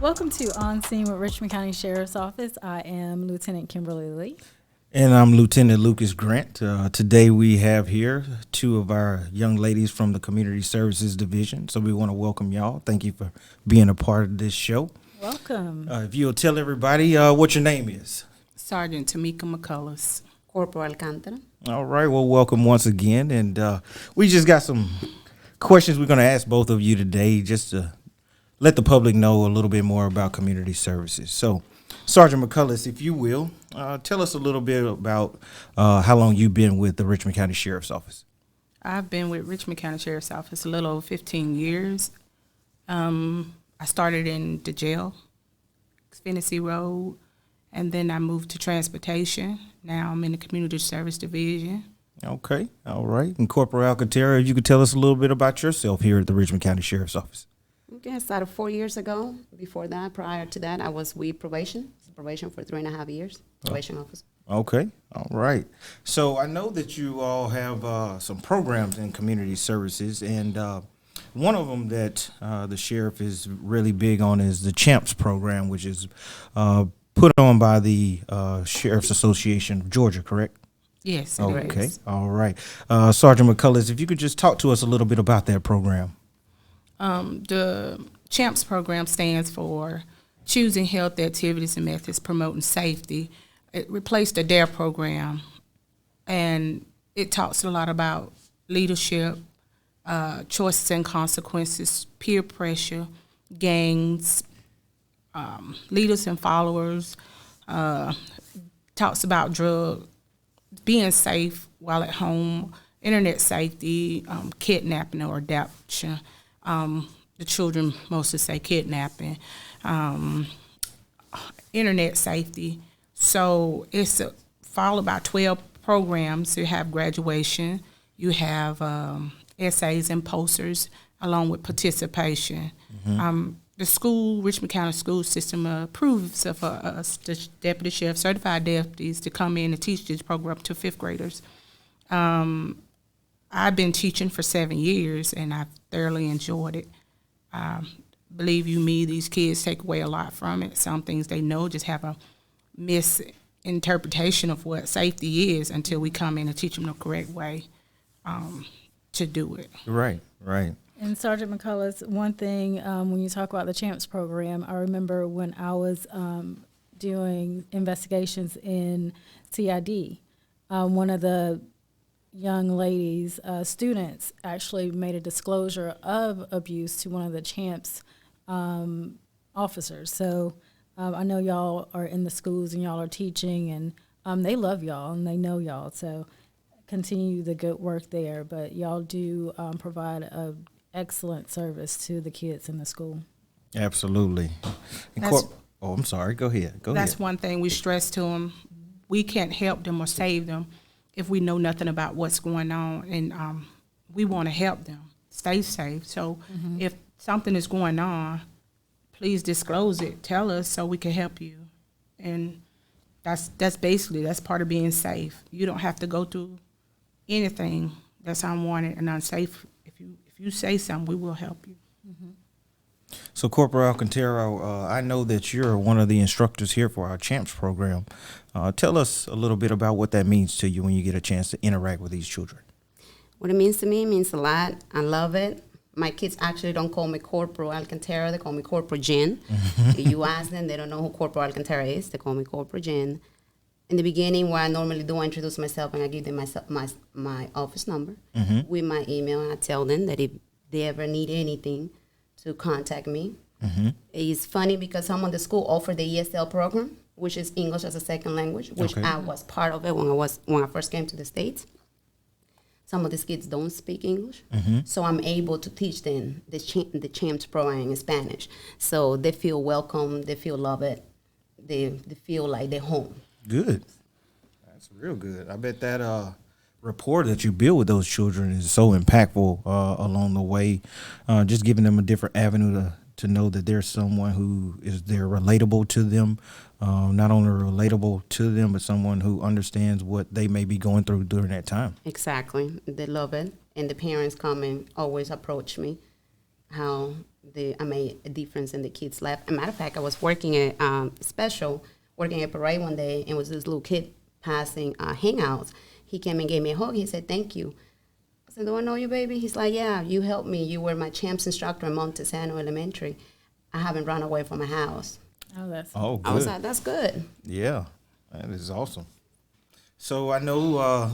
Welcome to On Scene with Richmond County Sheriff's Office. I am Lieutenant Kimberly Lee. And I'm Lieutenant Lucas Grant. Today we have here two of our young ladies from the Community Services Division. So we want to welcome y'all. Thank you for being a part of this show. Welcome. If you'll tell everybody what your name is. Sergeant Tamika McCullus. Corporal Alcantara. All right. Well, welcome once again. And we just got some questions we're going to ask both of you today just to let the public know a little bit more about community services. So, Sergeant McCullus, if you will, tell us a little bit about how long you've been with the Richmond County Sheriff's Office. I've been with Richmond County Sheriff's Office a little over 15 years. I started in the jail, Xfinity Road, and then I moved to transportation. Now I'm in the Community Service Division. Okay, all right. And Corporal Alcantara, if you could tell us a little bit about yourself here at the Richmond County Sheriff's Office. Okay, I started 4 years ago. Before that, prior to that, I was with probation for 3.5 years, probation officer. Okay, all right. So I know that you all have some programs in community services, and one of them that the sheriff is really big on is the CHAMPS program, which is put on by the Sheriff's Association of Georgia, correct? Yes, it Okay, is. all right. Sergeant McCullus, if you could just talk to us a little bit about that program. The CHAMPS program stands for Choosing Healthy Activities and Methods Promoting Safety. It replaced the DARE program, and it talks a lot about leadership, choices and consequences, peer pressure, gangs, leaders and followers, talks about being safe while at home, internet safety, kidnapping or adoption. The children mostly say kidnapping, internet safety. So it's followed by 12 programs. You have graduation, you have essays and posters, along with participation. Mm-hmm. The school, Richmond County school system, approves of us, the deputy sheriff, certified deputies, to come in and teach this program to fifth graders. I've been teaching for 7 years, and I've thoroughly enjoyed it. Believe you me, these kids take away a lot from it. Some things they know just have a misinterpretation of what safety is until we come in and teach them the correct way to do it. Right, right. And Sergeant McCullus, one thing, when you talk about the CHAMPS program, I remember when I was doing investigations in CID, one of the young ladies, students, actually made a disclosure of abuse to one of the CHAMPS officers. So I know y'all are in the schools and y'all are teaching, and they love y'all and they know y'all. So continue the good work there. But y'all do provide a excellent service to the kids in the school. Absolutely. I'm sorry. Go ahead. That's one thing we stress to them. We can't help them or save them if we know nothing about what's going on, and we want to help them stay safe. So if something is going on, please disclose it. Tell us so we can help you. And that's part of being safe. You don't have to go through anything that's unwanted and unsafe. If you say something, we will help you. Mm-hmm. So, Corporal Alcantara, I know that you're one of the instructors here for our CHAMPS program. Tell us a little bit about what that means to you when you get a chance to interact with these children. What it means to me, it means a lot. I love it. My kids actually don't call me Corporal Alcantara. They call me Corporal Jen. If you ask them, they don't know who Corporal Alcantara is. They call me Corporal Jen. In the beginning, what I normally do, I introduce myself and I give them my office number with my email, and I tell them that if they ever need anything, to contact me. It's funny because some of the school offer the ESL program, which is English as a second language, which I was part of it when I first came to the States. Some of these kids don't speak English, so I'm able to teach them the CHAMPS program in Spanish. So they feel welcome, they feel loved, they feel like they're home. Good. That's real good. I bet that rapport that you build with those children is so impactful along the way, just giving them a different avenue to know that there's someone who is there relatable to them, not only relatable to them, but someone who understands what they may be going through during that time. Exactly. They love it. And the parents come and always approach me how I made a difference in the kids' life. As a matter of fact, I was working at working at Parade one day, and was this little kid passing Hangouts. He came and gave me a hug. He said, "Thank you." I said, "Do I know you, baby?" He's like, "Yeah, you helped me. You were my champs instructor in Montesano Elementary. I haven't run away from my house." Oh, that's Oh, good. I was like, "That's good." Yeah, that is awesome. So I know,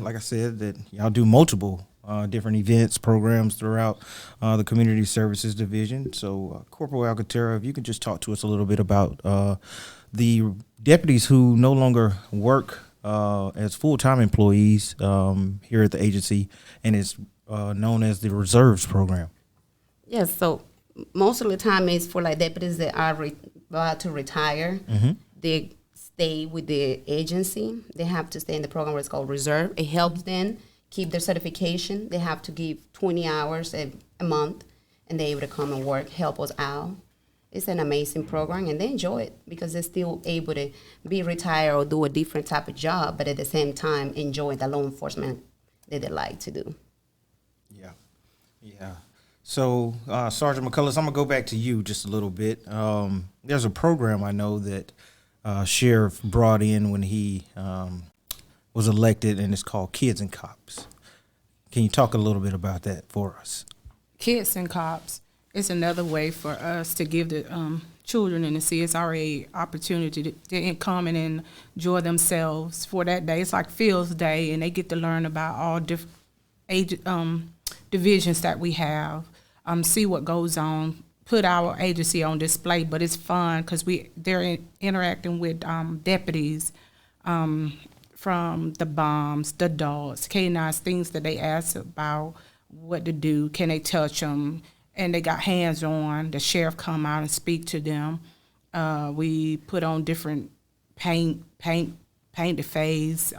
like I said, that y'all do multiple different events, programs throughout the Community Services Division. So Corporal Alcantara, if you could just talk to us a little bit about the deputies who no longer work as full-time employees here at the agency, and it's known as the Reserves Program. Yes, so most of the time it's for like deputies that are about to retire. They stay with the agency. They have to stay in the program where it's called Reserve. It helps them keep their certification. They have to give 20 hours a month, and they're able to come and work, help us out. It's an amazing program, and they enjoy it because they're still able to be retired or do a different type of job, but at the same time enjoy the law enforcement that they like to do. Yeah, yeah. So, Sergeant McCullus, I'm going to go back to you just a little bit. There's a program I know that Sheriff brought in when he was elected, and it's called Kids and Cops. Can you talk a little bit about that for us? Kids and Cops is another way for us to give the children in the CSRA opportunity to come and enjoy themselves for that day. It's like Fields Day, and they get to learn about all different age divisions that we have, see what goes on, put our agency on display. But it's fun because they're interacting with deputies from the bombs, the dogs, canines, things that they ask about what to do. Can they touch them? And they got hands on. The sheriff come out and speak to them. We put on different paint the face.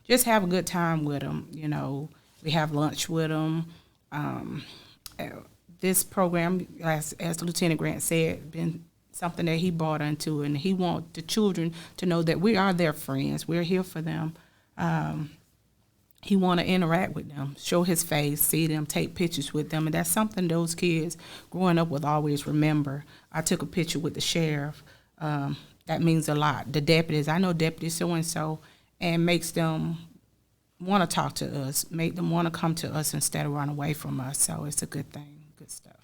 Just have a good time with them. You know, we have lunch with them. This program, as Lieutenant Grant said, been something that he brought into, and he wants the children to know that we are their friends. We're here for them. He want to interact with them, show his face, see them, take pictures with them, and that's something those kids growing up will always remember. I took a picture with the sheriff. That means a lot. The deputies, I know deputy so-and-so, and makes them want to talk to us, make them want to come to us instead of run away from us. So it's a good thing, good stuff.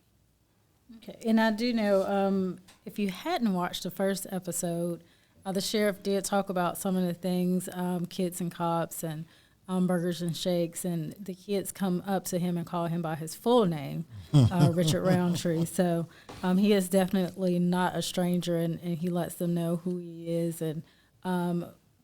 okay. And I do know, if you hadn't watched the first episode, the sheriff did talk about some of the things, Kids and Cops and Burgers and Shakes, and the kids come up to him and call him by his full name, Richard Roundtree. So he is definitely not a stranger, and he lets them know who he is. And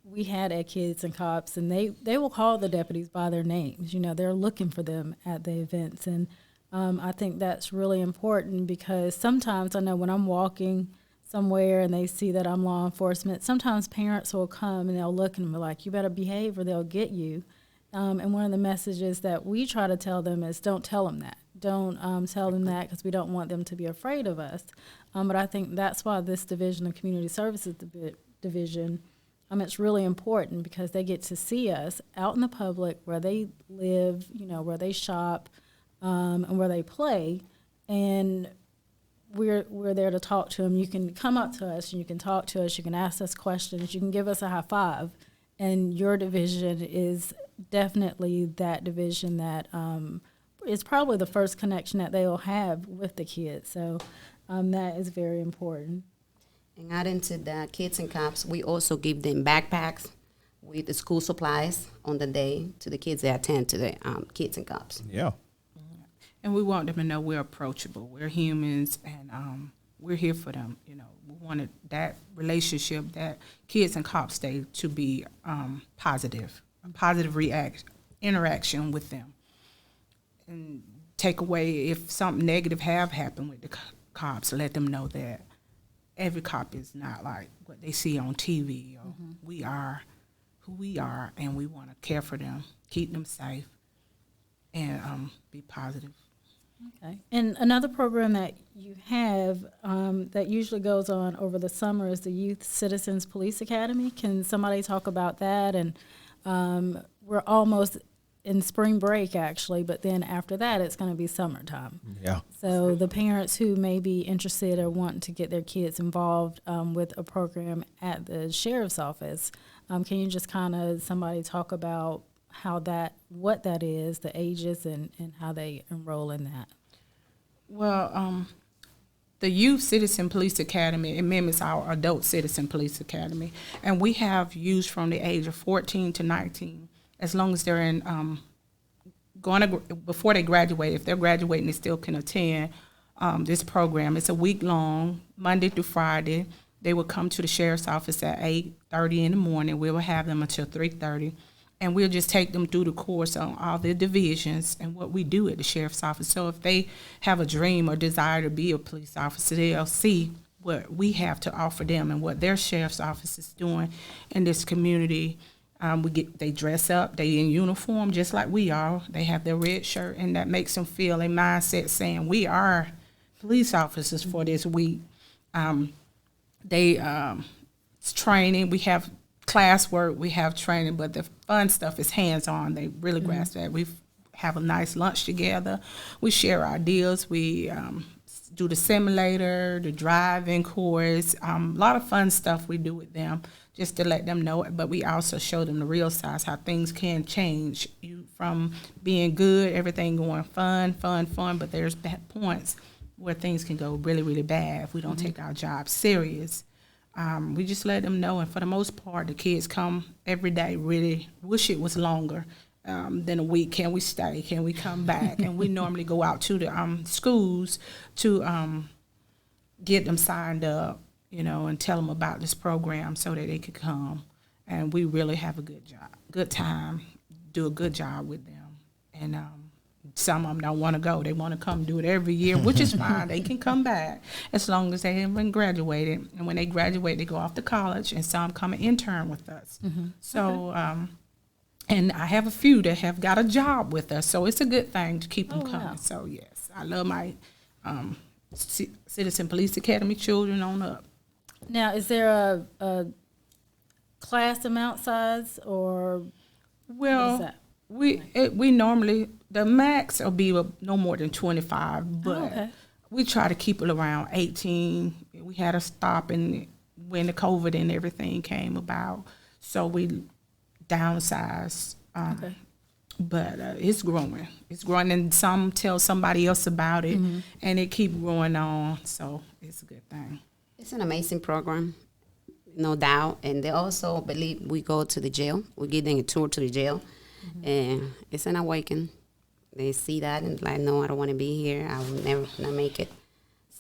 we had at Kids and Cops, and they will call the deputies by their names. You know, they're looking for them at the events. And I think that's really important because sometimes I know when I'm walking somewhere and they see that I'm law enforcement, sometimes parents will come and they'll look and be like, you better behave or they'll get you. And one of the messages that we try to tell them is don't tell them that. Don't tell them that because we don't want them to be afraid of us. But I think that's why this division of Community Services Division, it's really important because they get to see us out in the public where they live, you know, where they shop, and where they play. And we're there to talk to them. You can come up to us and you can talk to us. You can ask us questions. You can give us a high five. And your division is definitely that division that is probably the first connection that they'll have with the kids. So that is very important. And adding to the Kids and Cops, we also give them backpacks with the school supplies on the day to the kids that attend to the Kids and Cops. Yeah. And we want them to know we're approachable. We're humans, and we're here for them. You know, we wanted that relationship, that Kids and Cops stay to be positive, a positive interaction with them, and take away if something negative have happened with the cops. Let them know that every cop is not like what they see on TV. Or we are who we are, and we want to care for them, keep them safe, and be positive. Okay. And another program that you have that usually goes on over the summer is the Youth Citizens Police Academy. Can somebody talk about that? And we're almost in spring break actually, but then after that it's going to be summertime. Yeah. So the parents who may be interested or want to get their kids involved with a program at the sheriff's office, can you just kind of somebody talk about what that is, the ages, and how they enroll in that? Well, the Youth Citizen Police Academy, it mimics our Adult Citizen Police Academy, and we have youth from the age of 14 to 19, as long as they're in, before they graduate. If they're graduating, they still can attend this program. It's a week long, Monday through Friday. They will come to the sheriff's office at 8:30 in the morning. We will have them until 3:30. And we'll just take them through the course on all the divisions and what we do at the sheriff's office. So if they have a dream or desire to be a police officer, they'll see what we have to offer them and what their sheriff's office is doing in this community. They dress up, they in uniform just like we are. They have their red shirt, and that makes them feel a mindset saying we are police officers for this week. It's training. We have classwork, we have training, but the fun stuff is hands-on. They really grasp that. We have a nice lunch together. We share ideas. We do the simulator, the driving course, a lot of fun stuff we do with them just to let them know it. But we also show them the real sides, how things can change you from being good, everything going fun, but there's bad points where things can go really, really bad if we don't take our job serious. We just let them know, and for the most part, the kids come every day. Really wish it was longer than a week. Can we stay? Can we come back? And we normally go out to the schools to get them signed up, and tell them about this program so that they could come. And we really have a good time, do a good job with them. And some of them don't want to go. They want to come do it every year, which is fine. They can come back as long as they haven't graduated. And when they graduate, they go off to college, and some come and intern with us. So, and I have a few that have got a job with us. So it's a good thing to keep them coming. Wow. So, yes, I love my Citizen Police Academy children on up. Now, is there a class amount size, or what is that? We normally, the max will be no more than 25, but we try to keep it around 18. We had to stop when the COVID and everything came about, so we downsized. But it's growing. It's growing, and some tell somebody else about it, and it keep growing on, so it's a good thing. It's an amazing program, no doubt, and they also believe we go to the jail. We give them a tour to the jail. And it's an awakening. They see that and like, no, I don't want to be here. I will never not make it.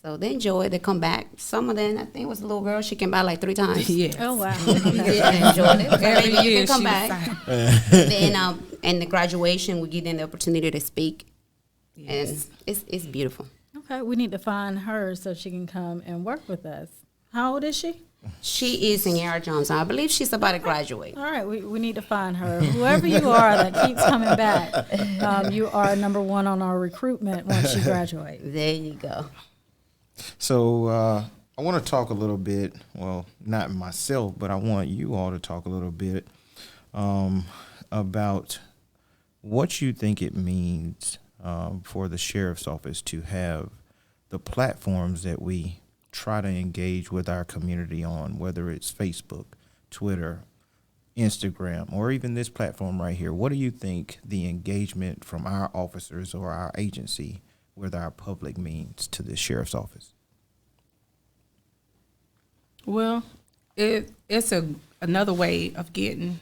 So they enjoy it. They come back. Some of them, I think it was a little girl, she came back like 3 times. Yes. Oh, wow. Yeah, they enjoyed it. Every Maybe year you can come she back. Then in the graduation, we give them the opportunity to speak. Yes. And it's beautiful. Okay, we need to find her so she can come and work with us. How old is she? She is in Yara Johnson. I believe she's about to graduate. All right, we need to find her. Whoever you are that keeps coming back, you are number one on our recruitment once you graduate. There you go. So I want to talk a little bit, well, not myself, but I want you all to talk a little bit about what you think it means for the sheriff's office to have the platforms that we try to engage with our community on, whether it's Facebook, Twitter, Instagram, or even this platform right here. What do you think the engagement from our officers or our agency with our public means to the sheriff's office? Well, it's another way of getting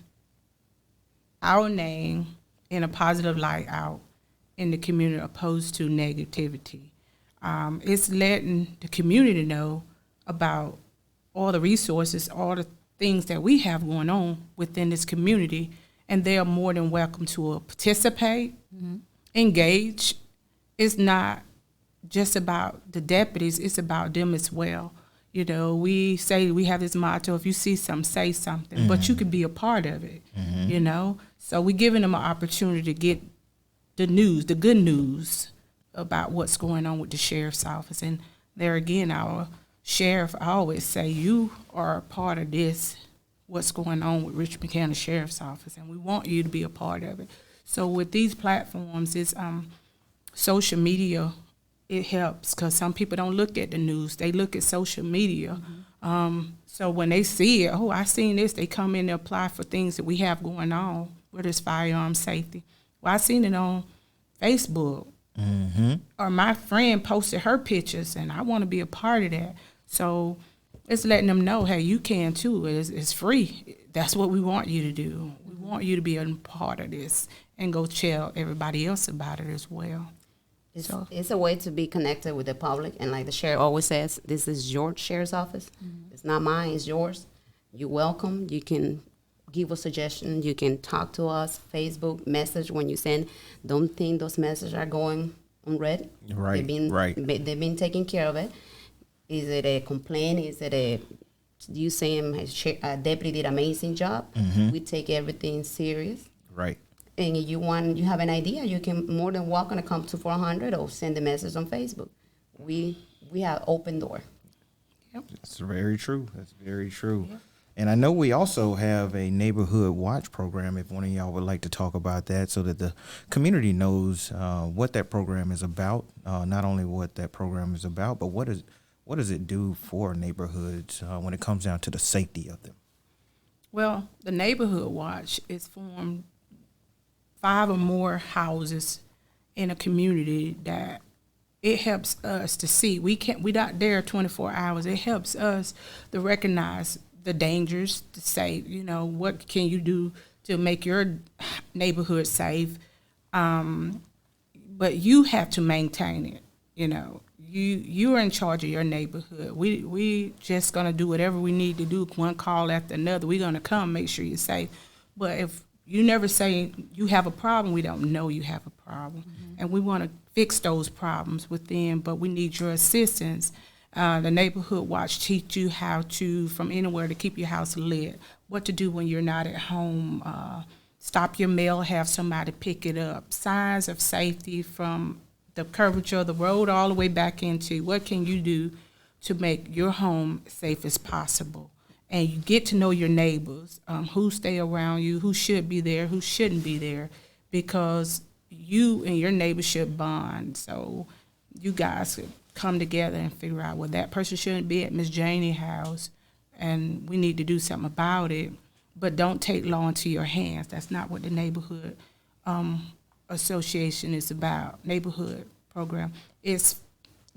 our name in a positive light out in the community, opposed to negativity. It's letting the community know about all the resources, all the things that we have going on within this community, and they are more than welcome to participate, engage. It's not just about the deputies, it's about them as well. We say we have this motto, if you see something, say something, but you could be a part of it, So we're giving them an opportunity to get the news, the good news, about what's going on with the sheriff's office. And there again, our sheriff, I always say, you are a part of this, what's going on with Richmond County Sheriff's Office, and we want you to be a part of it. So with these platforms, it's social media. It helps because some people don't look at the news; they look at social media. So when they see it, oh, I seen this, they come in to apply for things that we have going on, whether it's firearm safety. Well, I seen it on Facebook, or my friend posted her pictures, and I want to be a part of that. So it's letting them know, hey, you can too. It's free. That's what we want you to do. We want you to be a part of this and go tell everybody else about it as well. It's a way to be connected with the public, and like the sheriff always says, this is your sheriff's office. It's not mine, it's yours. You're welcome. You can give us suggestions. You can talk to us, Facebook, message when you send. Don't think those messages are going unread. Right, They've been taking care of it. Is it a complaint? Is it you saying a deputy did an amazing job? We take everything serious. Right. And if you have an idea, you can more than welcome to come to 400 or send a message on Facebook. We have open door. Yep. That's very true. That's very true. Yep. And I know we also have a neighborhood watch program. If one of y'all would like to talk about that, so that the community knows what that program is about. Not only what that program is about, but what does it do for neighborhoods when it comes down to the safety of them? Well, the neighborhood watch is formed 5 or more houses in a community that it helps us to see. We're not there 24 hours. It helps us to recognize the dangers, to say, what can you do to make your neighborhood safe? But you have to maintain it. You are in charge of your neighborhood. We just gonna do whatever we need to do, one call after another. We're gonna come, make sure you're safe. But if you never say you have a problem, we don't know you have a problem. And we want to fix those problems within, but we need your assistance. The neighborhood watch teach you how to, from anywhere, to keep your house lit, what to do when you're not at home, stop your mail, have somebody pick it up, signs of safety from the curvature of the road all the way back into what can you do to make your home safe as possible. And you get to know your neighbors, who stay around you, who should be there, who shouldn't be there, because you and your neighbor should bond. So you guys could come together and figure out, well, that person shouldn't be at Miss Janie's house, and we need to do something about it. But don't take law into your hands. That's not what the neighborhood association is about, neighborhood program.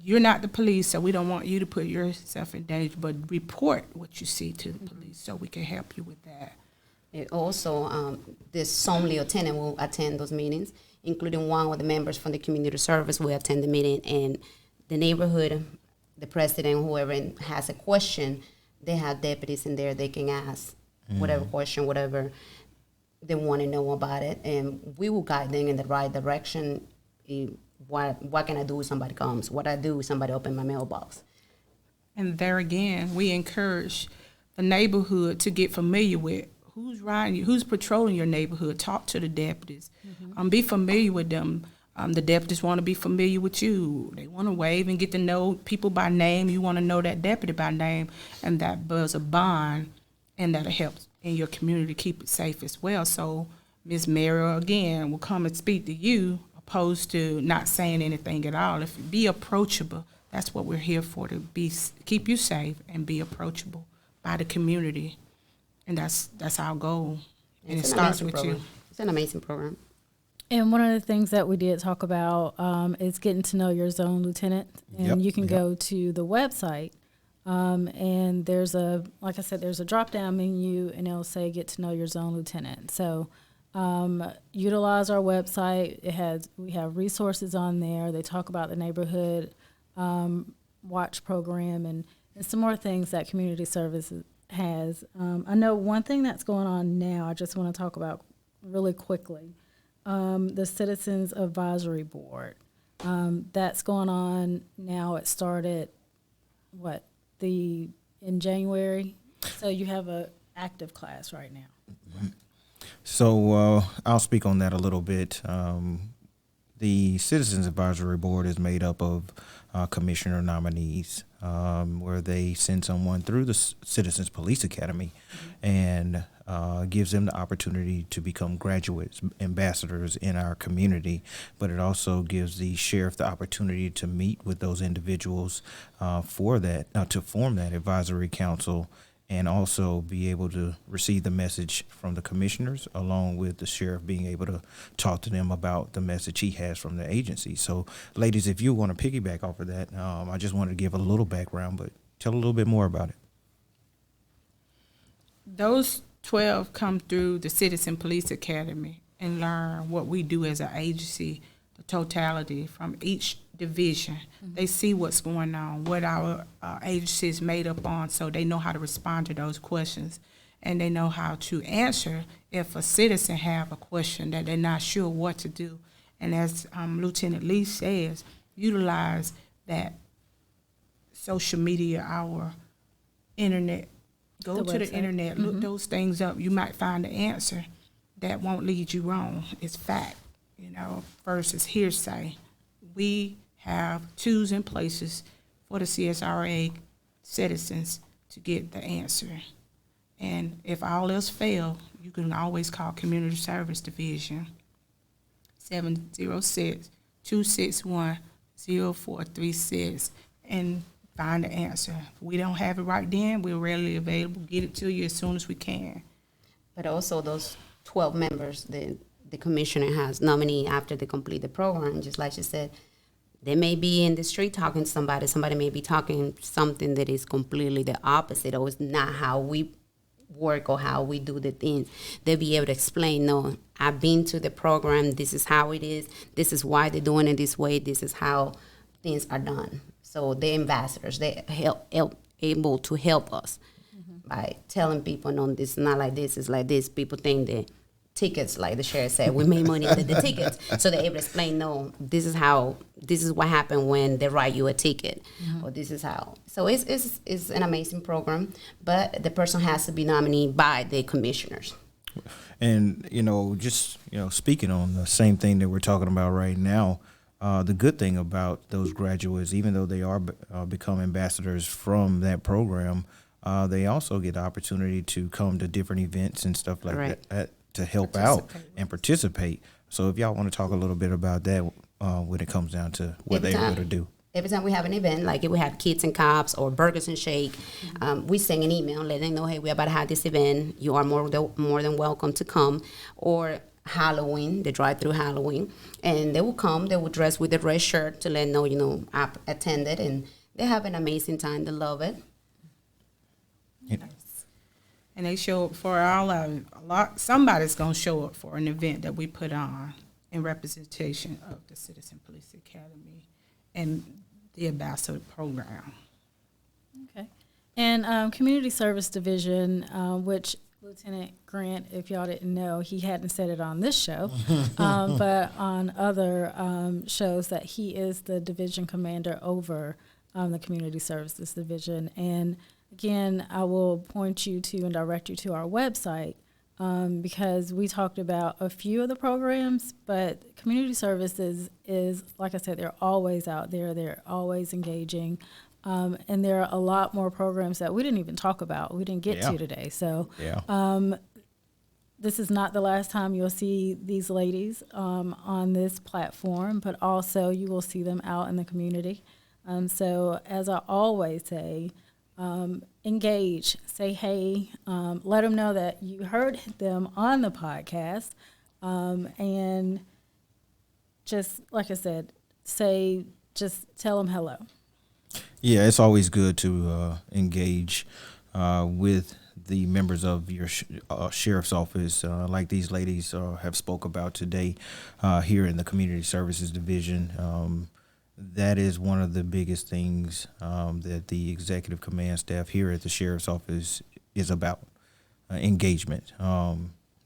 You're not the police, so we don't want you to put yourself in danger, but report what you see to the police so we can help you with that. It also, there's some lieutenant will attend those meetings, including one of the members from the community service will attend the meeting, and the neighborhood, the president, whoever has a question, they have deputies in there they can ask whatever question, whatever they want to know about it, and we will guide them in the right direction. What can I do if somebody comes? What I do if somebody open my mailbox? And there again, we encourage the neighborhood to get familiar with who's riding you, who's patrolling your neighborhood. Talk to the deputies. Be familiar with them. The deputies want to be familiar with you. They want to wave and get to know people by name. You want to know that deputy by name, and that builds a bond, and that'll help in your community keep it safe as well. So Ms. Mary, again, will come and speak to you, opposed to not saying anything at all. If you be approachable, that's what we're here for, to keep you safe and be approachable by the community. And that's our goal. And it starts with you. It's an amazing program. And one of the things that we did talk about is getting to know your zone lieutenant. And you can go to the website, and there's like I said, there's a drop-down menu, and it'll say get to know your zone lieutenant. So utilize our website. We have resources on there. They talk about the neighborhood watch program and some more things that community services has. I know one thing that's going on now, I just want to talk about really quickly, the Citizens Advisory Board. That's going on now. It started, in January? So you have a active class right now. So I'll speak on that a little bit. The Citizens Advisory Board is made up of commissioner nominees, where they send someone through the Citizens Police Academy, and gives them the opportunity to become graduates, ambassadors in our community, but it also gives the sheriff the opportunity to meet with those individuals for that, to form that advisory council, and also be able to receive the message from the commissioners, along with the sheriff being able to talk to them about the message he has from the agency. So, ladies, if you want to piggyback off of that, I just wanted to give a little background, but tell a little bit more about it. Those 12 come through the Citizen Police Academy and learn what we do as an agency, the totality from each division. They see what's going on, what our agency is made up on, so they know how to respond to those questions, and they know how to answer if a citizen have a question that they're not sure what to do. And as Lieutenant Lee says, utilize that social media, our internet. Go to the internet, look those things up. You might find the answer that won't lead you wrong. It's fact, versus hearsay. We have twos and places for the CSRA citizens to get the answer. And if all else fail, you can always call Community Service Division, 706-261-0436, and find the answer. If we don't have it right then, we're readily available. Get it to you as soon as we can. But also those 12 members, the commissioner has nominee after they complete the program, just like she said, they may be in the street talking to somebody. Somebody may be talking something that is completely the opposite, or it's not how we work or how we do the things. They'll be able to explain, no, I've been to the program, this is how it is, this is why they're doing it this way, this is how things are done. So the ambassadors, they able to help us by telling people, no, this is not like this, it's like this. People think that tickets, like the sheriff said, we made money with the tickets. So they're able to explain, no, this is what happened when they write you a ticket, or this is how. So it's an amazing program, but the person has to be nominated by the commissioners. And, speaking on the same thing that we're talking about right now, the good thing about those graduates, even though they are become ambassadors from that program, they also get the opportunity to come to different events and stuff like that to help out and participate. So if y'all want to talk a little bit about that when it comes down to what they're able to do. Every time we have an event, like if we have Kids and Cops or Burgers and Shake, we send an email letting them know, hey, we're about to have this event. You are more than welcome to come. Or Halloween, the drive-through Halloween, and they will come. They will dress with the red shirt to let them know, I attended, and they have an amazing time. They love it. Nice. And they show up for somebody's going to show up for an event that we put on in representation of the Citizen Police Academy and the Ambassador Program. Okay. And Community Service Division, which Lieutenant Grant, if y'all didn't know, he hadn't said it on this show, but on other shows, that he is the division commander over the Community Services Division. And again, I will point you to and direct you to our website because we talked about a few of the programs, but Community Services is, like I said, they're always out there. They're always engaging. And there are a lot more programs that we didn't even talk about. We didn't get to today. So this is not the last time you'll see these ladies on this platform, but also you will see them out in the community. So as I always say, engage, say hey, let them know that you heard them on the podcast, and just, like I said, just tell them hello. Yeah, it's always good to engage with the members of your sheriff's office, like these ladies have spoke about today here in the Community Services Division. That is one of the biggest things that the executive command staff here at the sheriff's office is about, engagement,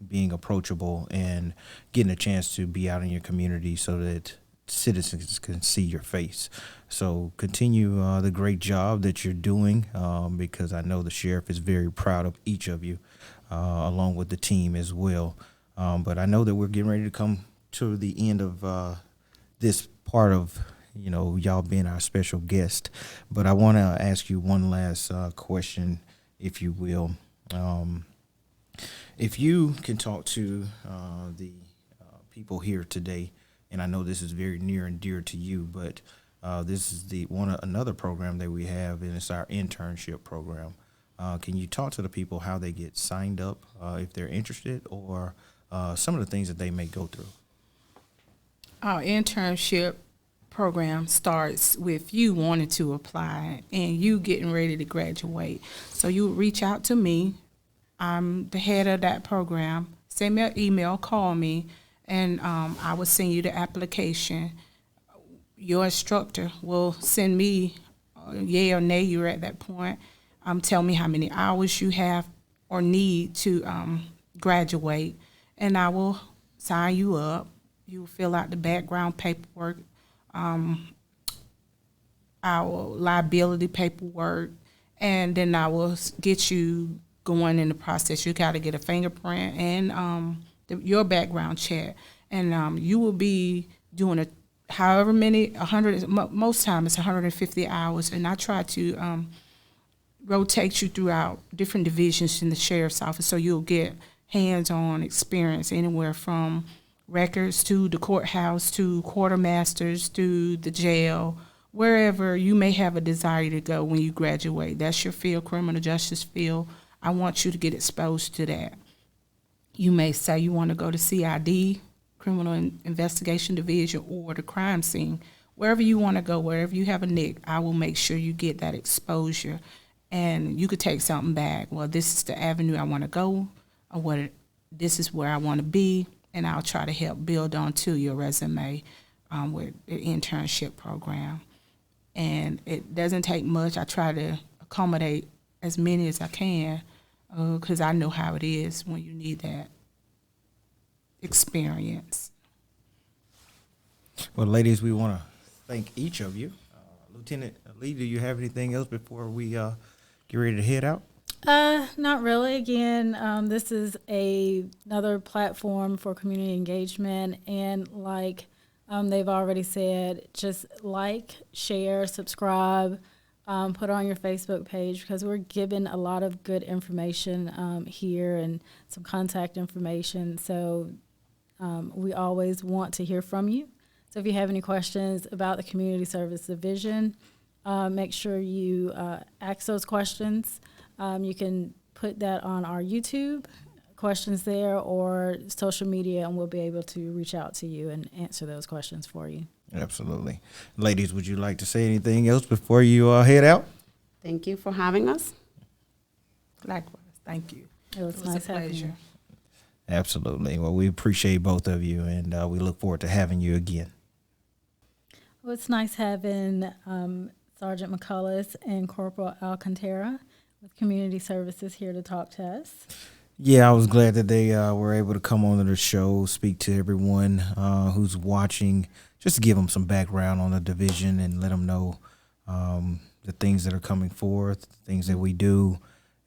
being approachable, and getting a chance to be out in your community so that citizens can see your face. So continue the great job that you're doing, because I know the sheriff is very proud of each of you, along with the team as well. But I know that we're getting ready to come to the end of this part of, y'all being our special guest. But I want to ask you one last question, if you will. If you can talk to the people here today, and I know this is very near and dear to you, but this is another program that we have, and it's our internship program. Can you talk to the people how they get signed up if they're interested, or some of the things that they may go through? Our internship program starts with you wanting to apply and you getting ready to graduate. So you would reach out to me. I'm the head of that program. Send me an email, call me, and I will send you the application. Your instructor will send me yay or nay, you're at that point. Tell me how many hours you have or need to graduate, and I will sign you up. You will fill out the background paperwork, our liability paperwork, and then I will get you going in the process. You got to get a fingerprint and your background check, and you will be doing however many, 100, most times it's 150 hours, and I try to rotate you throughout different divisions in the sheriff's office, so you'll get hands-on experience anywhere from records to the courthouse to quartermasters to the jail, wherever you may have a desire to go when you graduate. That's your field, criminal justice field. I want you to get exposed to that. You may say you want to go to CID, Criminal Investigation Division, or the crime scene. Wherever you want to go, wherever you have a nick, I will make sure you get that exposure. And you could take something back. Well, this is the avenue I want to go, or this is where I want to be, and I'll try to help build on to your resume with the internship program. And it doesn't take much. I try to accommodate as many as I can because I know how it is when you need that experience. Well, ladies, we want to thank each of you. Lieutenant Lee, do you have anything else before we get ready to head out? Not really. Again, this is another platform for community engagement, and like they've already said, just like, share, subscribe, put on your Facebook page, because we're given a lot of good information here and some contact information. So we always want to hear from you. So if you have any questions about the Community Service Division, make sure you ask those questions. You can put that on our YouTube questions there or social media, and we'll be able to reach out to you and answer those questions for you. Absolutely. Ladies, would you like to say anything else before you head out? Thank you for having us. Likewise. Thank you. It was nice a having pleasure. you. Absolutely. Well, we appreciate both of you, and we look forward to having you again. Well, it's nice having Sergeant McCullus and Corporal Alcantara with Community Services here to talk to us. Yeah, I was glad that they were able to come on to the show, speak to everyone who's watching, just to give them some background on the division and let them know the things that are coming forth, the things that we do,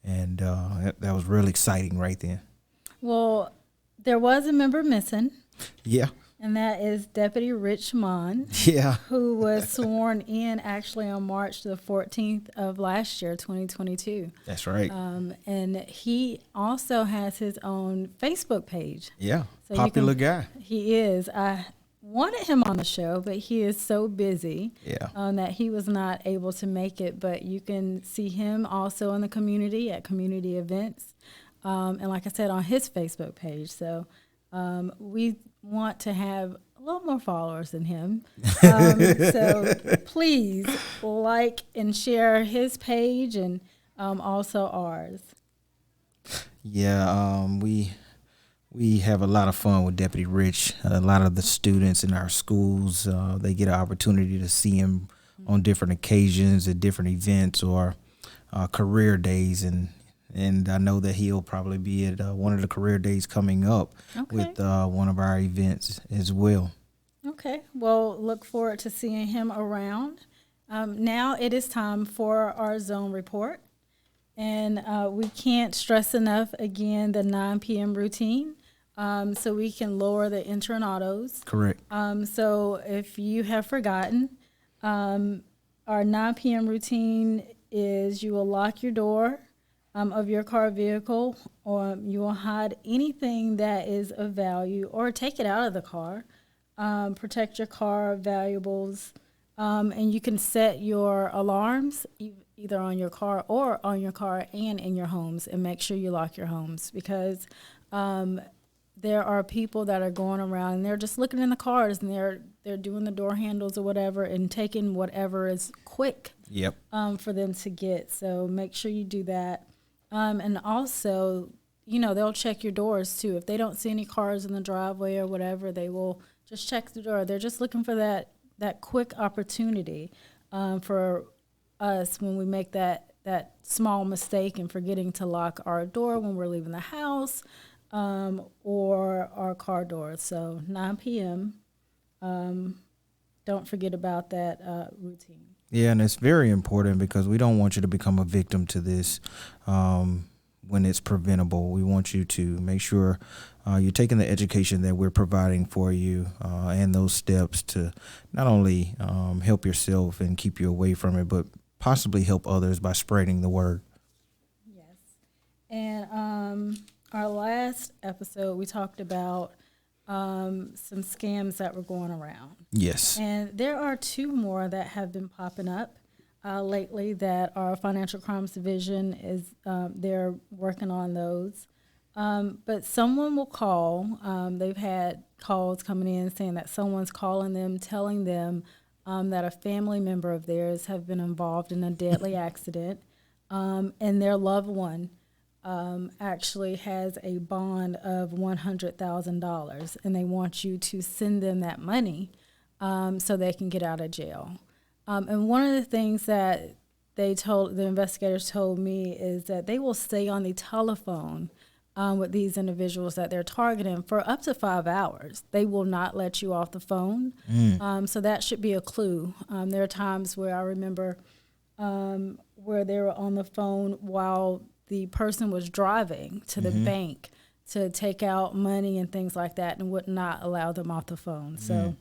and that was really exciting right then. Well, there was a member missing. Yeah. And that is Deputy Richmond, Yeah. who was sworn in actually on March the 14th of last year, 2022. That's right. And he also has his own Facebook page. Yeah. So Popular guy. He is. I wanted him on the show, but he is so busy that he was not able to make it. But you can see him also in the community at community events. And like I said, on his Facebook page. So we want to have a lot more followers than him. So please like and share his page and also ours. Yeah, we have a lot of fun with Deputy Rich. A lot of the students in our schools, they get an opportunity to see him on different occasions at different events or career days, and I know that he'll probably be at one of the career days coming up with one of our events as well. Okay. Well, look forward to seeing him around. Now it is time for our zone report. And we can't stress enough, again, the 9 p.m. routine, so we can lower the intern autos. Correct. So if you have forgotten, our 9 p.m. routine is you will lock your door. of your car vehicle, or you will hide anything that is of value or take it out of the car. Protect your car valuables, and you can set your alarms either on your car or on your car and in your homes, and make sure you lock your homes, because there are people that are going around and they're just looking in the cars, and they're doing the door handles or whatever and taking whatever is quick for them to get. So make sure you do that. And also, they'll check your doors too. If they don't see any cars in the driveway or whatever, they will just check the door. They're just looking for that quick opportunity for us when we make that small mistake in forgetting to lock our door when we're leaving the house, or our car doors. So 9 p.m., don't forget about that routine. Yeah, and it's very important because we don't want you to become a victim to this when it's preventable. We want you to make sure you're taking the education that we're providing for you and those steps to not only help yourself and keep you away from it, but possibly help others by spreading the word. Yes. And our last episode, we talked about some scams that were going around. Yes. And there are 2 more that have been popping up lately that our Financial Crimes Division is, they're working on those. But someone will call. They've had calls coming in saying that someone's calling them, telling them that a family member of theirs have been involved in a deadly accident, and their loved one actually has a bond of $100,000, and they want you to send them that money so they can get out of jail. And one of the things that the investigators told me is that they will stay on the telephone with these individuals that they're targeting for up to 5 hours. They will not let you off the phone. So that should be a clue. There are times where I remember where they were on the phone while the person was driving to the bank to take out money and things like that, and would not allow them off the phone. So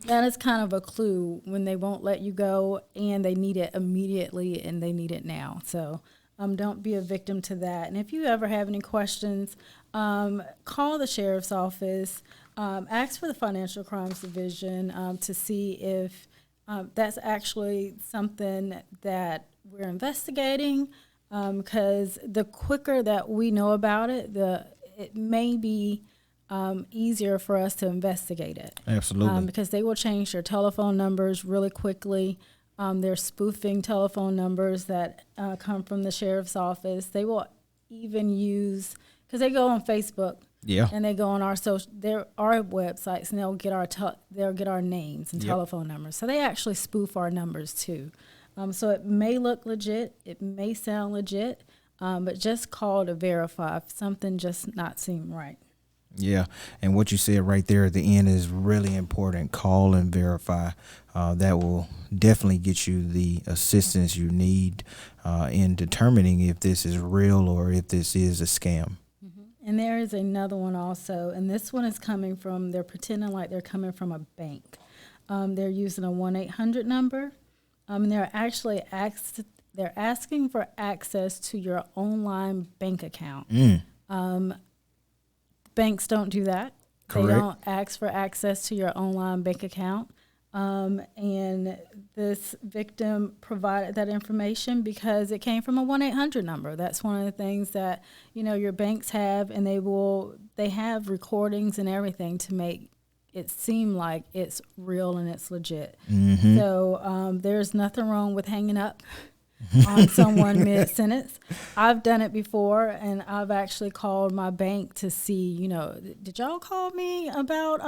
that is kind of a clue when they won't let you go and they need it immediately and they need it now. So don't be a victim to that. And if you ever have any questions, call the sheriff's office, ask for the Financial Crimes Division to see if that's actually something that we're investigating. Because the quicker that we know about it, it may be easier for us to investigate it. Absolutely. Because they will change their telephone numbers really quickly. They're spoofing telephone numbers that come from the sheriff's office. They will even use, because they go on Facebook, and they go on our websites, and they'll get our names and telephone numbers. So they actually spoof our numbers too. So it may look legit, it may sound legit, but just call to verify if something just not seem right. Yeah, and what you said right there at the end is really important. Call and verify. That will definitely get you the assistance you need in determining if this is real or if this is a scam. Mm-hmm. And there is another one also, and this one is they're pretending like they're coming from a bank. They're using a 1-800 number. They're actually asking for access to your online bank account. Banks don't do that. Correct. They don't ask for access to your online bank account. And this victim provided that information because it came from a 1-800 number. That's one of the things that, your banks have, and they have recordings and everything to make it seem like it's real and it's legit. So there's nothing wrong with hanging up on someone mid-sentence. I've done it before, and I've actually called my bank to see, did y'all call me about,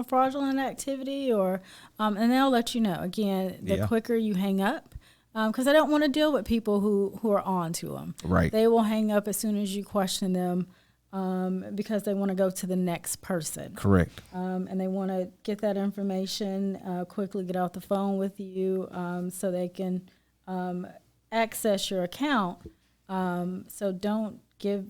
fraudulent activity, or, and they'll let you know. Again, the quicker you hang up, because I don't want to deal with people who are on to them. Right. They will hang up as soon as you question them. Because they want to go to the next person. Correct. And they want to get that information, quickly get off the phone with you, so they can access your account. So don't give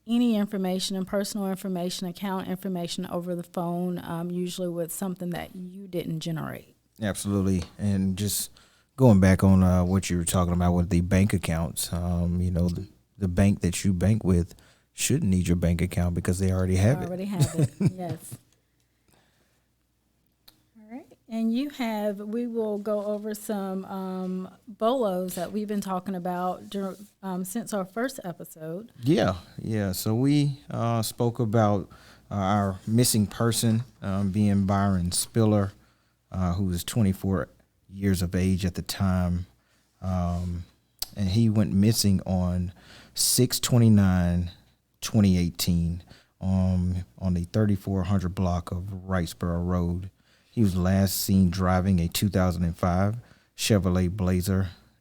any information and personal information, account information over the phone, usually with something that you didn't generate. Absolutely. And just going back on what you were talking about with the bank accounts, the bank that you bank with shouldn't need your bank account because they already have it. Already have it. Yes. All right. And we will go over some BOLOs that we've been talking about since our first episode. Yeah. So we spoke about our missing person being Byron Spiller, who was 24 years of age at the time. And he went missing on 6/29/2018 on the 3400 block of Wrightsboro Road. He was last seen driving a 2005 Chevrolet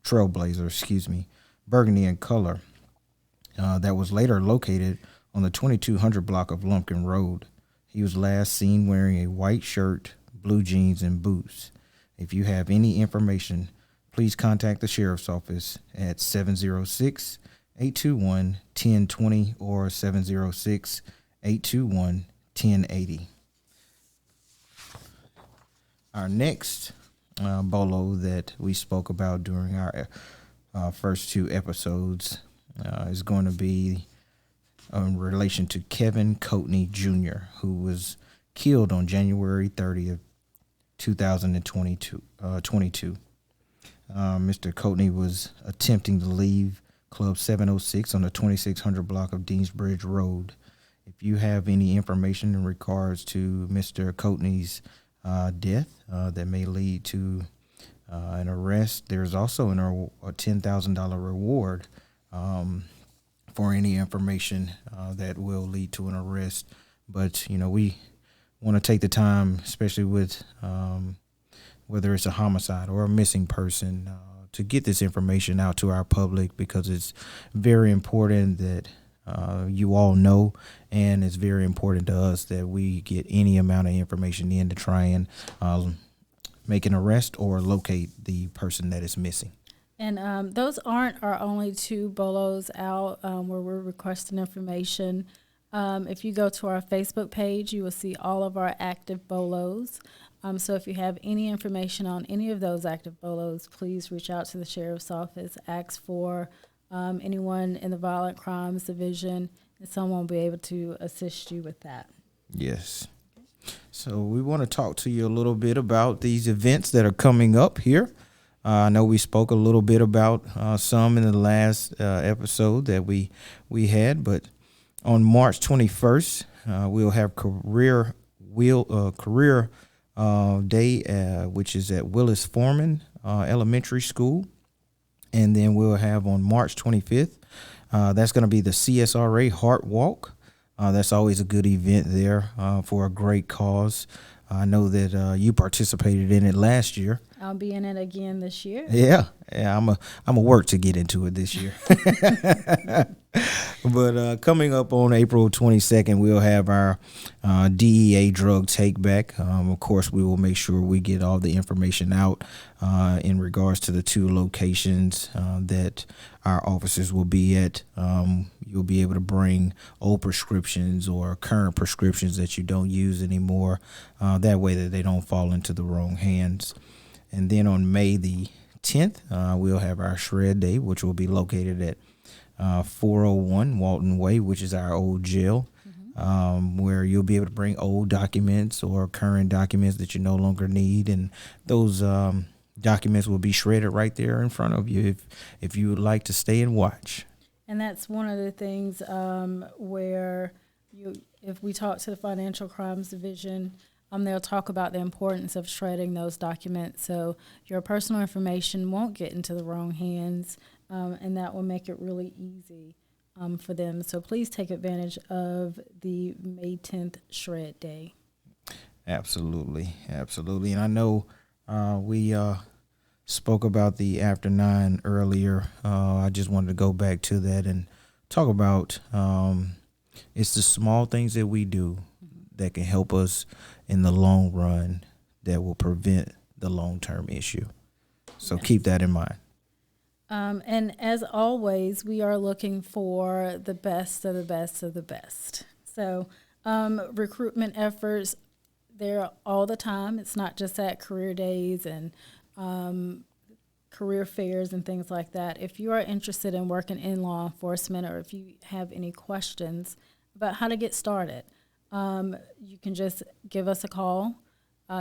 Trailblazer, burgundy in color, that was later located on the 2200 block of Lumpkin Road. He was last seen wearing a white shirt, blue jeans, and boots. If you have any information, please contact the Sheriff's Office at 706-821-1020 or 706-821-1080. Our next BOLO that we spoke about during our first two episodes is going to be in relation to Kevin Coatney Jr., who was killed on January 30th, 2022. Mr. Coatney was attempting to leave Club 706 on the 2600 block of Deansbridge Road. If you have any information in regards to Mr. Coatney's death that may lead to an arrest, there's also a $10,000 reward for any information that will lead to an arrest. But, we want to take the time, especially with whether it's a homicide or a missing person, to get this information out to our public, because it's very important that you all know, and it's very important to us that we get any amount of information in to try and make an arrest or locate the person that is missing. And those aren't our only two BOLOs out where we're requesting information. If you go to our Facebook page, you will see all of our active BOLOs. So if you have any information on any of those active BOLOs, please reach out to the Sheriff's Office, ask for anyone in the Violent Crimes Division, and someone will be able to assist you with that. Yes. So we want to talk to you a little bit about these events that are coming up here. I know we spoke a little bit about some in the last episode that we had, but on March 21st, we'll have Career Day, which is at Willis Foreman Elementary School. And then we'll have on March 25th, that's going to be the CSRA Heart Walk. That's always a good event there for a great cause. I know that you participated in it last year. I'll be in it again this year. Yeah, I'm a work to get into it this year. But coming up on April 22nd, we'll have our DEA drug take back. Of course, we will make sure we get all the information out in regards to the two locations that our officers will be at. You'll be able to bring old prescriptions or current prescriptions that you don't use anymore. That way that they don't fall into the wrong hands. And then on May the 10th, we'll have our Shred Day, which will be located at 401 Walton Way, which is our old jail, where you'll be able to bring old documents or current documents that you no longer need. And those documents will be shredded right there in front of you if you would like to stay and watch. And that's one of the things where if we talk to the Financial Crimes Division, they'll talk about the importance of shredding those documents so your personal information won't get into the wrong hands, and that will make it really easy for them. So please take advantage of the May 10th Shred Day. Absolutely. And I know we spoke about the After 9 earlier. I just wanted to go back to that and talk about it's the small things that we do that can help us in the long run that will prevent the long-term issue. So keep that in mind. And as always, we are looking for the best of the best of the best. So recruitment efforts, they're all the time. It's not just at career days and career fairs and things like that. If you are interested in working in law enforcement, or if you have any questions about how to get started, you can just give us a call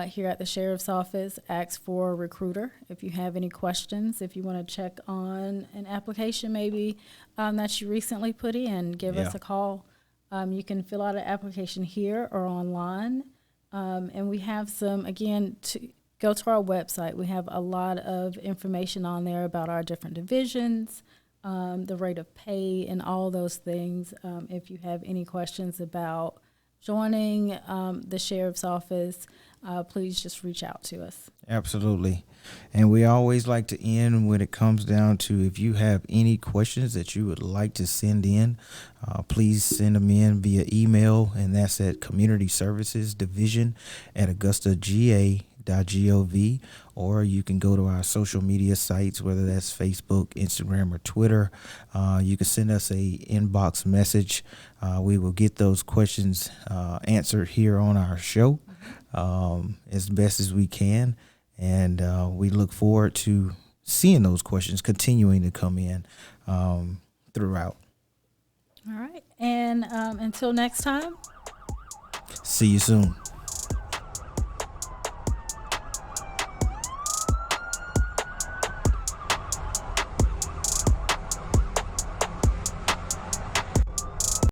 here at the sheriff's office. Ask for a recruiter if you have any questions. If you want to check on an application maybe that you recently put in, give us a call. You can fill out an application here or online. And we have some, again, to go to our website. We have a lot of information on there about our different divisions, the rate of pay, and all those things. If you have any questions about joining the sheriff's office, please just reach out to us. Absolutely. And we always like to end when it comes down to, if you have any questions that you would like to send in, please send them in via email, and that's at communityservicesdivision@augustaga.gov, or you can go to our social media sites, whether that's Facebook, Instagram, or Twitter. You can send us a inbox message. We will get those questions answered here on our show as best as we can, and we look forward to seeing those questions continuing to come in throughout. All right. And until next time. See you soon.